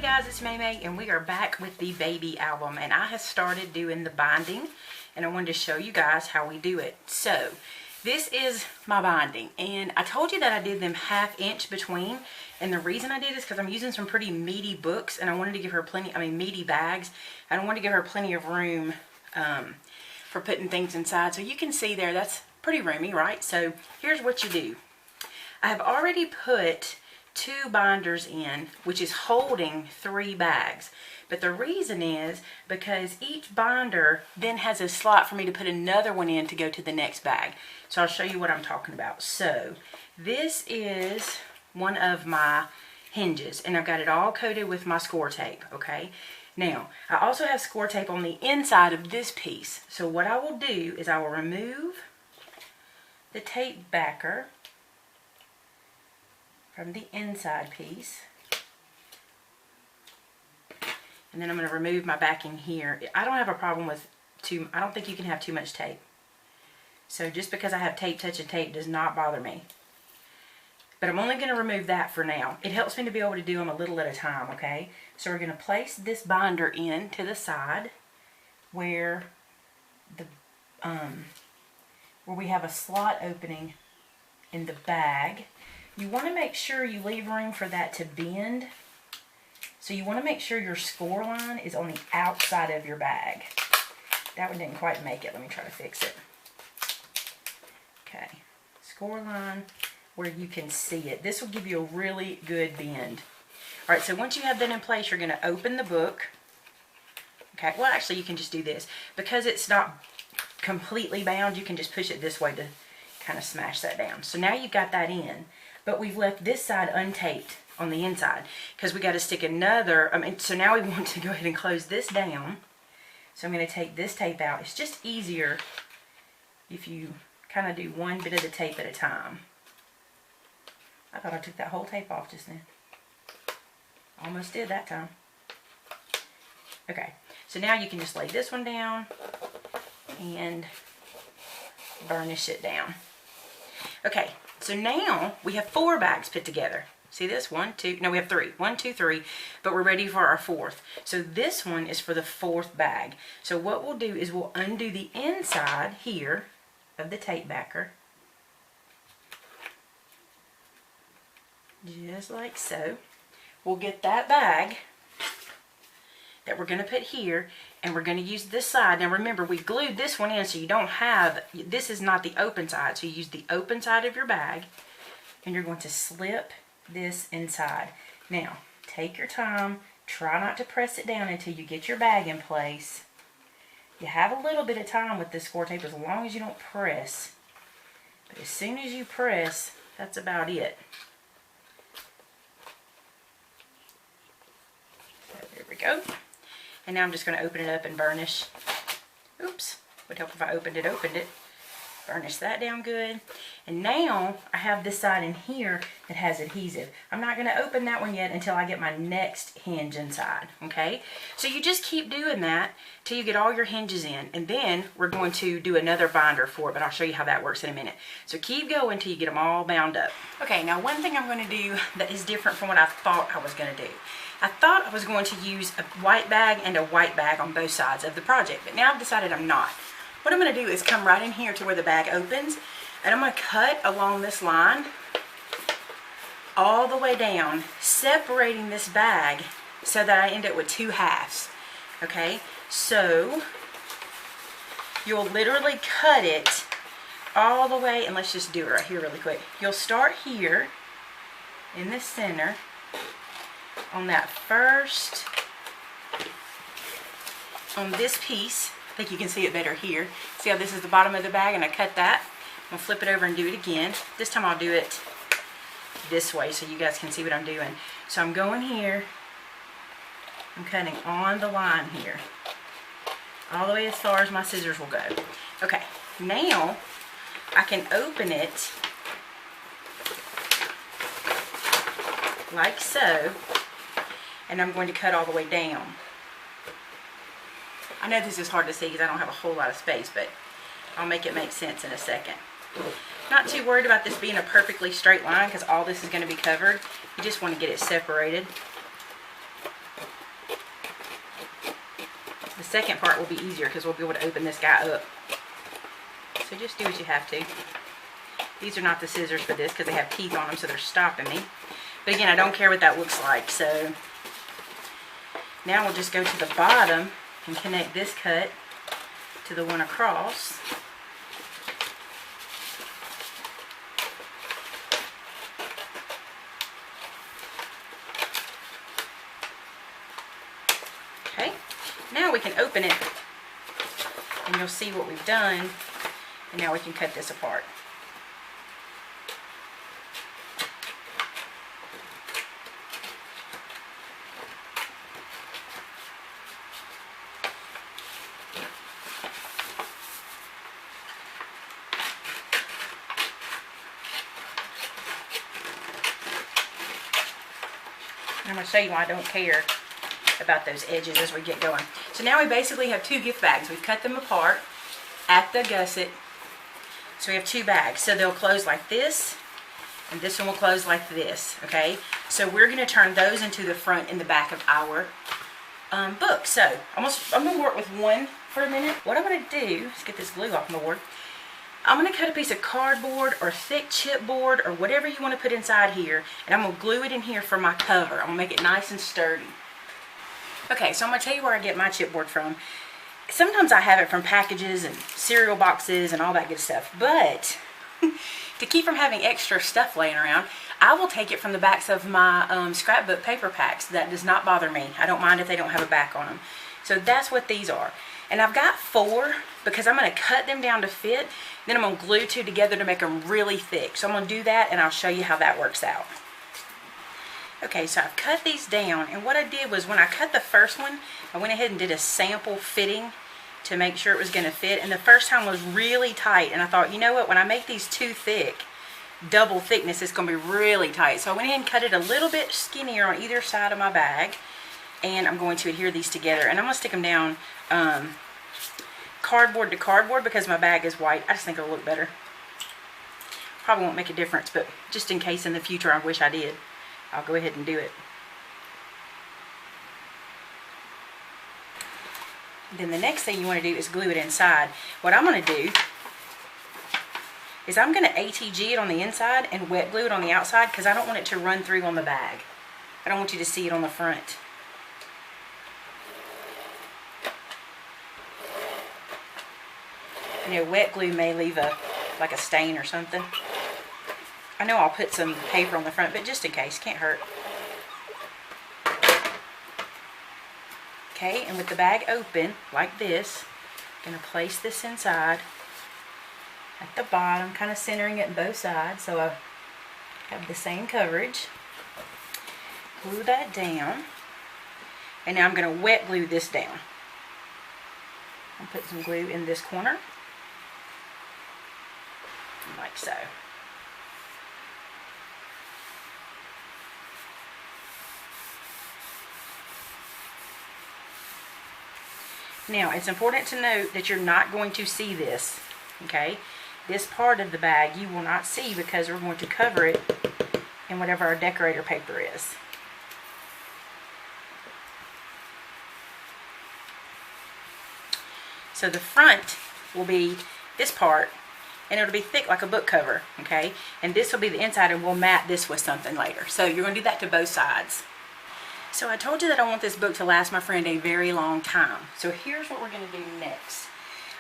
guys, it's May and we are back with the baby album, and I have started doing the binding and I wanted to show you guys how we do it. So this is my binding, and I told you that I did them 1/2 inch between, and the reason I did is because I'm using some pretty meaty books and I wanted to give her meaty bags, and I wanted to give her plenty of room for putting things inside. So you can see there, that's pretty roomy, right? So here's what you do. I have already put 2 binders in, which is holding 3 bags. But the reason is because each binder then has a slot for me to put another one in to go to the next bag. So I'll show you what I'm talking about. So this is one of my hinges, and I've got it all coated with my score tape, okay? Now, I also have score tape on the inside of this piece. So what I will do is I will remove the tape backer from the inside piece, and then I'm going to remove my backing here. I don't have a problem with I don't think you can have too much tape. So just because I have tape touching tape does not bother me. But I'm only going to remove that for now. It helps me to be able to do them a little at a time, okay? So we're going to place this binder in to the side where we have a slot opening in the bag. You want to make sure you leave room for that to bend. So you want to make sure your score line is on the outside of your bag. That one didn't quite make it. Let me try to fix it. Okay. Score line where you can see it. This will give you a really good bend. Alright, so once you have that in place, you're going to open the book. Okay, well actually you can just do this. Because it's not completely bound, you can just push it this way to kind of smash that down. So now you've got that in. But we've left this side untaped on the inside because we got to stick another, so now we want to go ahead and close this down. So I'm going to take this tape out. It's just easier if you kind of do one bit of the tape at a time. I thought I took that whole tape off just then. Almost did that time. Okay, so now you can just lay this one down and burnish it down. Okay. So now we have 4 bags put together. See this? 1, 2, no, we have 3. 1, 2, 3, but we're ready for our 4th. So this one is for the 4th bag. So what we'll do is we'll undo the inside here of the tape backer. Just like so. We'll get that bag that we're going to put here, and we're going to use this side. Now remember, we glued this one in so you don't have, this is not the open side, so you use the open side of your bag, and you're going to slip this inside. Now, take your time, try not to press it down until you get your bag in place. You have a little bit of time with this score tape as long as you don't press, but as soon as you press, that's about it. So there we go. And now I'm just going to open it up and burnish. Oops, would help if I opened it. Burnish that down good. And now I have this side in here that has adhesive. I'm not going to open that one yet until I get my next hinge inside, okay? So you just keep doing that till you get all your hinges in. And then we're going to do another binder for it, but I'll show you how that works in a minute. So keep going till you get them all bound up. Okay, now one thing I'm going to do that is different from what I thought I was going to do. I thought I was going to use a white bag and a white bag on both sides of the project, but now I've decided I'm not. What I'm going to do is come right in here to where the bag opens, and I'm going to cut along this line all the way down, separating this bag so that I end up with 2 halves. Okay, so you'll literally cut it all the way, and let's just do it right here really quick. You'll start here in the center on that first, on this piece. I think you can see it better here. See how this is the bottom of the bag, and I cut that. I'm going to flip it over and do it again. This time I'll do it this way so you guys can see what I'm doing. So I'm going here, I'm cutting on the line here, all the way as far as my scissors will go. Okay, now I can open it like so, and I'm going to cut all the way down. I know this is hard to see because I don't have a whole lot of space, but I'll make it make sense in a second. Not too worried about this being a perfectly straight line because all this is going to be covered. You just want to get it separated second part will be easier because we'll be able to open this guy up. So just do what you have to. These are not the scissors for this because they have teeth on them, so they're stopping me. But again, I don't care what that looks like. So now we'll just go to the bottom and connect this cut to the one across. Okay, now we can open it and you'll see what we've done. And now we can cut this apart. I'm going to show you why I don't care about those edges as we get going. So now we basically have two gift bags. We've cut them apart at the gusset. So we have two bags. So they'll close like this, and this one will close like this, okay? So we're going to turn those into the front and the back of our book. So I'm going to work with one for a minute. What I'm going to do, let's get this glue off my board. I'm going to cut a piece of cardboard or thick chipboard or whatever you want to put inside here, and I'm going to glue it in here for my cover. I'm going to make it nice and sturdy. Okay, so I'm going to tell you where I get my chipboard from. Sometimes I have it from packages and cereal boxes and all that good stuff, but to keep from having extra stuff laying around, I will take it from the backs of my scrapbook paper packs. That does not bother me. I don't mind if they don't have a back on them. So that's what these are. And I've got 4 because I'm going to cut them down to fit. Then I'm going to glue 2 together to make them really thick. So I'm going to do that and I'll show you how that works out. Okay, so I've cut these down, and what I did was when I cut the first one, I went ahead and did a sample fitting to make sure it was going to fit, and the first time was really tight, and I thought, you know what, when I make these too thick, double thickness, it's going to be really tight. So I went ahead and cut it a little bit skinnier on either side of my bag, and I'm going to adhere these together, and I'm going to stick them down cardboard to cardboard because my bag is white. I just think it'll look better. Probably won't make a difference, but just in case in the future I wish I did, I'll go ahead and do it. Then the next thing you want to do is glue it inside. What I'm going to do is I'm going to ATG it on the inside and wet glue it on the outside because I don't want it to run through on the bag. I don't want you to see it on the front. You know, wet glue may leave like a stain or something. I know I'll put some paper on the front, but just in case, can't hurt. Okay, and with the bag open, like this, I'm going to place this inside at the bottom, kind of centering it on both sides so I have the same coverage. Glue that down, and now I'm going to wet glue this down. I'll put some glue in this corner, like so. Now, it's important to note that you're not going to see this, okay? This part of the bag you will not see because we're going to cover it in whatever our decorator paper is. So the front will be this part, and it'll be thick like a book cover, okay? And this will be the inside, and we'll mat this with something later. So you're going to do that to both sides. So I told you that I want this book to last my friend a very long time. So here's what we're going to do next.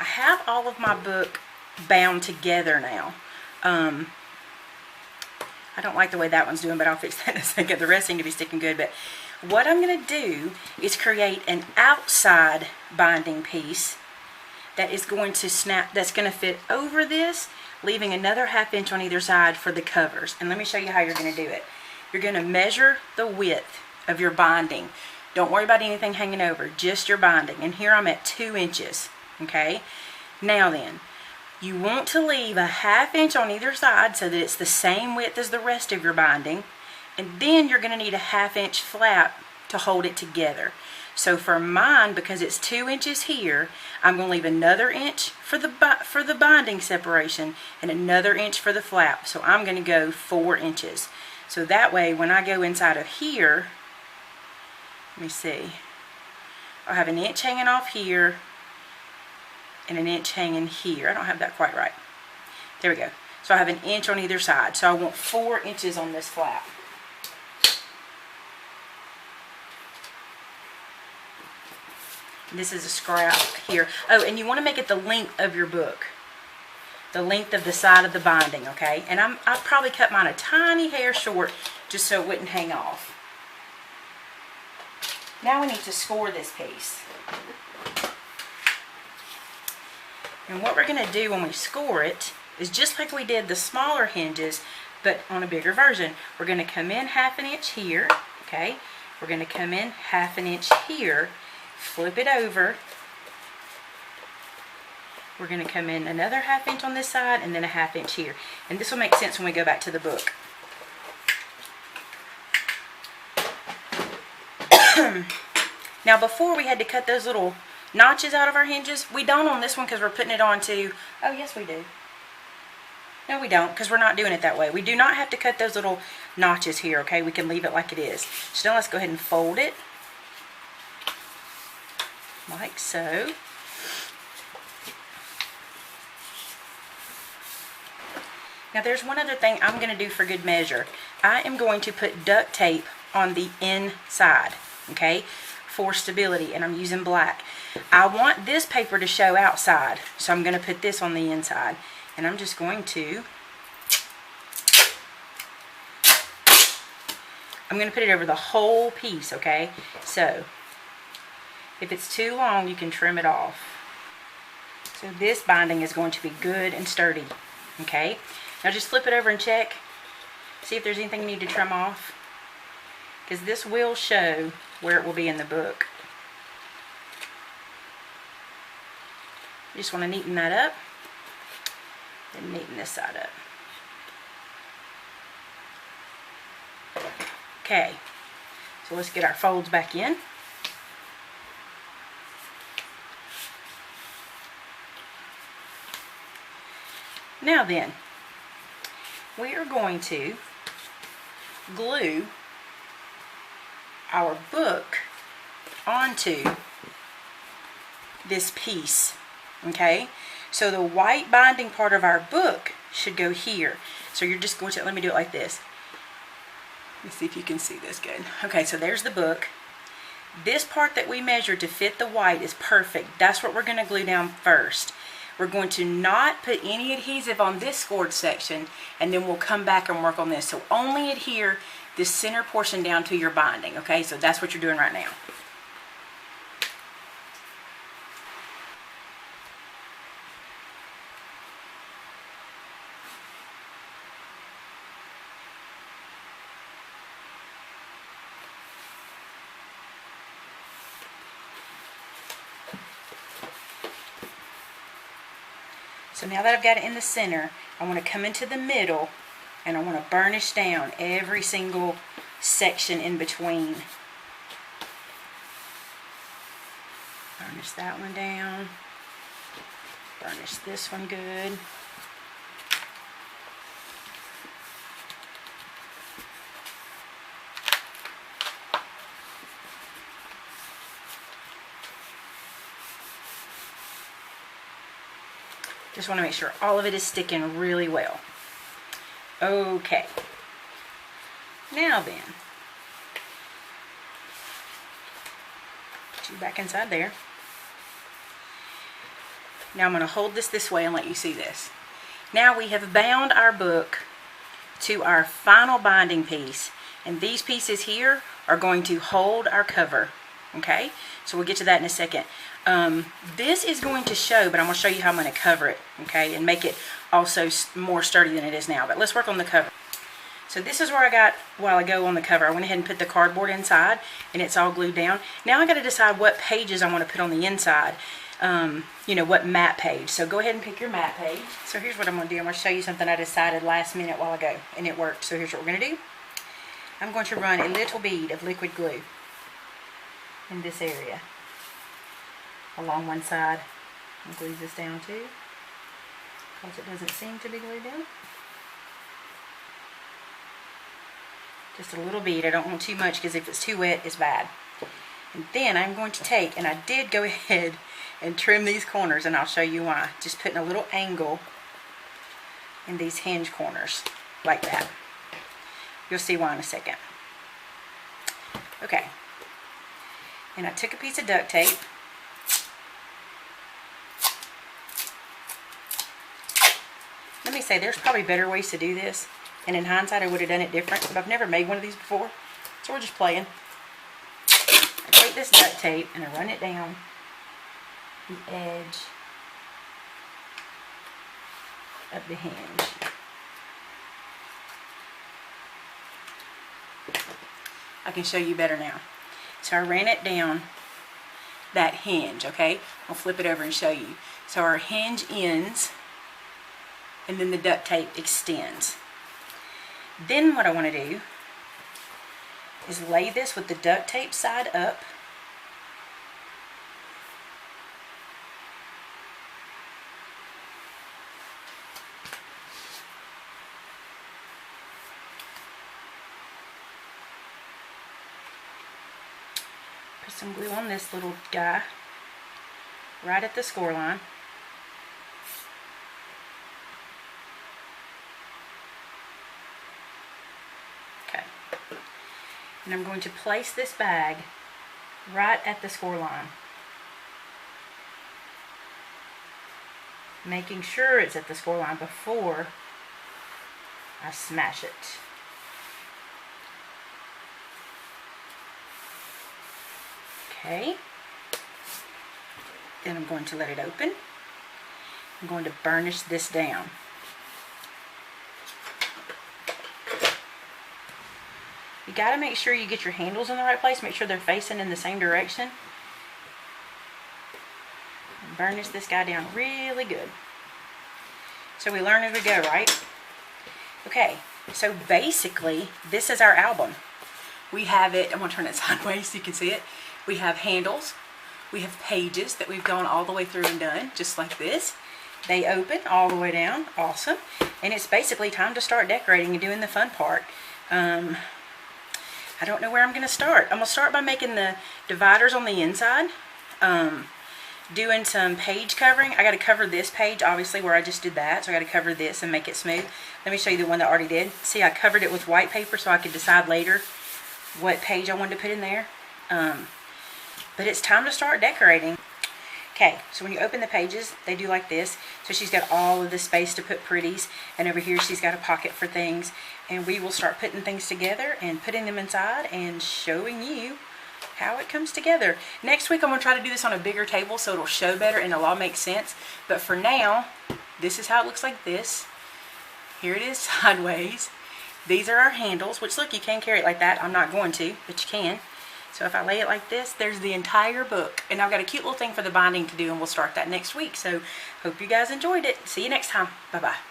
I have all of my book bound together now. I don't like the way that one's doing, but I'll fix that in a second. The rest seem to be sticking good. But what I'm going to do is create an outside binding piece that is going to snap, that's going to fit over this, leaving another 1/2 inch on either side for the covers. And let me show you how you're going to do it. You're going to measure the width of your binding. Don't worry about anything hanging over, just your binding. And here I'm at 2 inches, okay? Now then, you want to leave a 1/2 inch on either side so that it's the same width as the rest of your binding, and then you're going to need a 1/2 inch flap to hold it together. So for mine, because it's 2 inches here, I'm going to leave another inch for the binding separation and another inch for the flap. So I'm going to go 4 inches. So that way, when I go inside of here, let me see. I'll have an inch hanging off here and an inch hanging here. I don't have that quite right. There we go. So I have an inch on either side. So I want 4 inches on this flap. This is a scrap here. Oh, and you want to make it the length of your book. The length of the side of the binding, okay? And I've probably cut mine a tiny hair short just so it wouldn't hang off. Now we need to score this piece. And what we're going to do when we score it is just like we did the smaller hinges, but on a bigger version. We're going to come in 1/2 inch here, okay? We're going to come in 1/2 inch here, flip it over. We're going to come in another 1/2 inch on this side and then a 1/2 inch here. And this will make sense when we go back to the book. Now before we had to cut those little notches out of our hinges. We don't on this one because we're putting it on to, oh yes we do. No we don't, because we're not doing it that way. We do not have to cut those little notches here, okay? We can leave it like it is. So now let's go ahead and fold it. Like so. Now there's one other thing I'm going to do for good measure. I am going to put duct tape on the inside, okay, for stability, and I'm using black. I want this paper to show outside, so I'm going to put this on the inside, and I'm just going to, I'm going to put it over the whole piece, okay? So if it's too long, you can trim it off. So this binding is going to be good and sturdy, okay? Now just flip it over and check. See if there's anything you need to trim off. Because this will show where it will be in the book. You just want to neaten that up. And neaten this side up. Okay. So let's get our folds back in. Now then, we are going to glue our book onto this piece, okay? So the white binding part of our book should go here. So you're just going to, let me do it like this. Let's see if you can see this good. Okay, so there's the book. This part that we measured to fit the white is perfect. That's what we're going to glue down first. We're going to not put any adhesive on this scored section, and then we'll come back and work on this. So only adhere this center portion down to your binding, okay? So that's what you're doing right now. So now that I've got it in the center, I want to come into the middle and I want to burnish down every single section in between. Burnish that one down. Burnish this one good. Just want to make sure all of it is sticking really well. Okay. Now then, put you back inside there. Now I'm going to hold this way and let you see this. Now we have bound our book to our final binding piece, and these pieces here are going to hold our cover. Okay, so we'll get to that in a second. This is going to show, but I'm going to show you how I'm going to cover it, okay, and make it also more sturdy than it is now. But let's work on the cover. So this is where I got a while ago on the cover. I went ahead and put the cardboard inside, and it's all glued down. Now I got to decide what pages I want to put on the inside. You know, what mat page. So go ahead and pick your mat page. So here's what I'm going to do. I'm going to show you something I decided last minute a while ago, and it worked. So here's what we're going to do. I'm going to run a little bead of liquid glue in this area along one side. I'll glue this down too, because it doesn't seem to be glued down. Just a little bead. I don't want too much, because if it's too wet, it's bad. And then I'm going to take, and I did go ahead and trim these corners, and I'll show you why. Just putting a little angle in these hinge corners, like that. You'll see why in a second. Okay. And I took a piece of duct tape. Let me say, there's probably better ways to do this. And in hindsight, I would have done it different, but I've never made one of these before. So we're just playing. I take this duct tape and I run it down the edge of the hinge. I can show you better now. So I ran it down that hinge, okay? I'll flip it over and show you. So our hinge ends, and then the duct tape extends. Then what I want to do is lay this with the duct tape side up. Put some glue on this little guy right at the score line. Okay. And I'm going to place this bag right at the score line, making sure it's at the score line before I smash it. Okay, then I'm going to let it open. I'm going to burnish this down. You got to make sure you get your handles in the right place. Make sure they're facing in the same direction. And burnish this guy down really good. So we learn as we go, right? Okay, so basically this is our album. We have it, I'm going to turn it sideways so you can see it. We have handles, we have pages that we've gone all the way through and done, just like this. They open all the way down, awesome. And it's basically time to start decorating and doing the fun part. I don't know where I'm going to start. I'm going to start by making the dividers on the inside, doing some page covering. I got to cover this page, obviously, where I just did that, so I got to cover this and make it smooth. Let me show you the one that I already did. See, I covered it with white paper so I could decide later what page I wanted to put in there. But it's time to start decorating. Okay, so when you open the pages, they do like this. So she's got all of the space to put pretties, and over here she's got a pocket for things. And we will start putting things together and putting them inside and showing you how it comes together. Next week I'm going to try to do this on a bigger table so it'll show better and it'll all make sense. But for now, this is how it looks like this. Here it is sideways. These are our handles, which look, you can carry it like that. I'm not going to, but you can. So if I lay it like this, there's the entire book. And I've got a cute little thing for the binding to do, and we'll start that next week. So hope you guys enjoyed it. See you next time. Bye-bye.